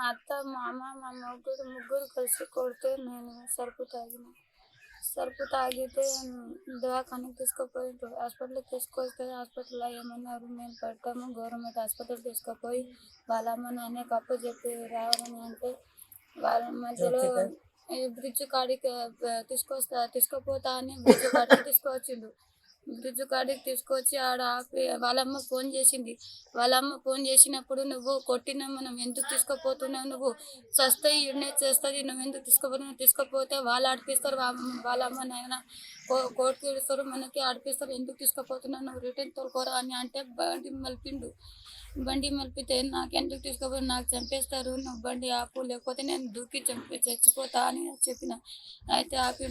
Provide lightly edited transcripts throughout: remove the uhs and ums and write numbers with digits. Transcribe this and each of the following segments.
అత్త, మామ, మా ముగ్గురు కలిసి కొడితే నేను సరుకు తాగితే దవాఖానకి తీసుకుపోయిండ్రు. హాస్పిటల్‌కి తీసుకొస్తే హాస్పిటల్‌లో ఏమన్నారు, మేము పెడతాము గవర్నమెంట్ హాస్పిటల్ తీసుకుపోయి వాళ్ళ అమ్మ నాన్నకి అప్పచెప్పి రావాలని అంటే, వాళ్ళ మధ్యలో ఈ బ్రిడ్జ్ కాడికి తీసుకుపోతా అని బ్రిడ్జ్ కాడికి తీసుకొచ్చిండు. బ్రిడ్జ్ కాడికి తీసుకొచ్చి ఆడ ఆపి వాళ్ళమ్మ ఫోన్ చేసింది. వాళ్ళమ్మ ఫోన్ చేసినప్పుడు, నువ్వు కొట్టినా మనం ఎందుకు తీసుకుపోతున్నావు, నువ్వు చస్తే ఈడనే చేస్తుంది, నువ్వు ఎందుకు తీసుకుపోతున్నావు, తీసుకుపోతే వాళ్ళు ఆడిపిస్తారు, వాళ్ళమ్మ నాయన కోర్టుకి ఇస్తారు, మనకి ఆడిపిస్తారు, ఎందుకు తీసుకుపోతున్నావు, నువ్వు రిటర్న్ తోలుకోరా అని అంటే బండి మలిపితే నాకెందుకు తీసుకుపోయి, నాకు చంపేస్తారు, నువ్వు బండి ఆపు లేకపోతే నేను దూకి చచ్చిపోతా అని చెప్పిన. అయితే ఆపి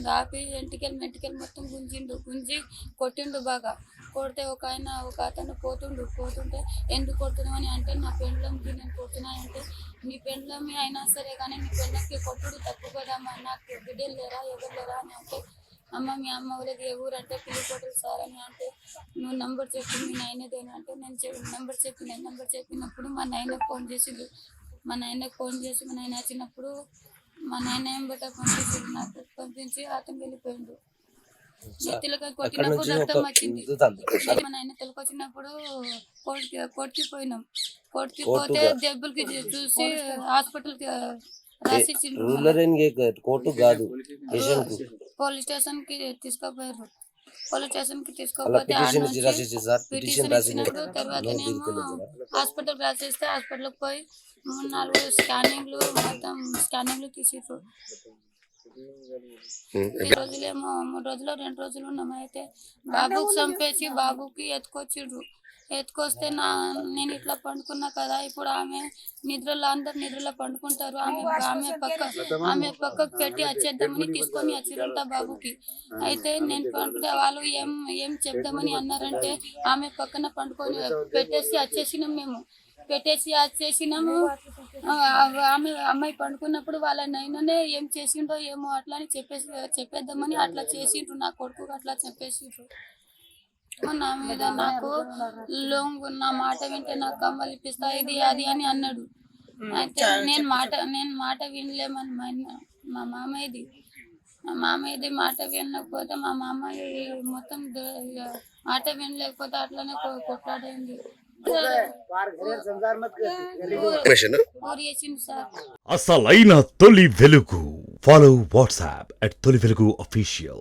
మెంటికలు మొత్తం గుంజి కొట్టిండు బాగా. కొడితే ఒక అతను పోతుంటే ఎందుకు కొడుతున్నావు అని అంటే, నా పెండ్లంకి నేను కొడుతున్నానంటే, నీ పెండ్లమి అయినా సరే కానీ నీ పెండ్లంకి కొట్టుడు తప్పు కదమ్మా, నాకు బిడ్డలు లేరా ఎవరు లేరా అని అంటే, అమ్మ మీ అమ్మ వాళ్ళది ఏ ఊరు అంటే పిల్లిపోటలు సార్ అని అంటే, నువ్వు నంబర్ చెప్పి మీ నాయనదేనా అంటే, నేను నెంబర్ చెప్పినప్పుడు మా నాయనకు ఫోన్ చేసిండు. మా నాయన వచ్చినప్పుడు మా నాయన ఏం బట్ట నాకు పంపించి అతను వెళ్ళిపోయిండు. నెత్తిలకి కొట్టినప్పుడు రక్తం వచ్చింది. మా నాయన తలకొచ్చినప్పుడు కోర్టుకి పోయినాం. కోర్టుకి పోతే దెబ్బలకి చూసి హాస్పిటల్కి రాసిచ్చిండ్రు. పోలీస్ స్టేషన్ కి తీసుకుపోయారు. తీసుకుపోతే పిటిషన్ ఇచ్చినప్పుడు తర్వాతనేమో హాస్పిటల్ రాసిస్తే హాస్పిటల్కి పోయి 3-4 స్కానింగ్లు తీసిర్రు. 3 రోజులు ఉన్నాము. అయితే బాబుకి చంపేసి బాబుకి ఎత్తుకొస్తే నేను ఇట్లా పండుకున్నా కదా, ఇప్పుడు అందరు నిద్రలో పండుకుంటారు, ఆమె పక్కకు పెట్టి వచ్చేద్దామని తీసుకొని వచ్చిరంట బాబుకి. అయితే నేను పండుకుంటే వాళ్ళు ఏం చెప్దామని అన్నారంటే, ఆమె పక్కన పండుకొని పెట్టేసి వచ్చేసినాము. అమ్మాయి పండుకున్నప్పుడు వాళ్ళ నైననే ఏం చేసిండ్రో ఏమో అట్లా అని చెప్పేద్దామని అట్లా చేసిండ్రు. నా కొడుకు అట్లా చెప్పేసిండ్రు. నా మీద నాకు నా మాట వింటే నాకు కమ్మలు ఇప్పిస్తా ఇది అది అని అన్నాడు. అయితే నేను మాట వినలేమని మా మామయ్యది మాట వినలేకపోతే మా మామయ్య మొత్తం మాట వినలేకపోతే అట్లనే కొట్లాడైంది. అసలైన తొలి వెలుగు. ఫాలో వాట్సాప్ @తొలి వెలుగు official.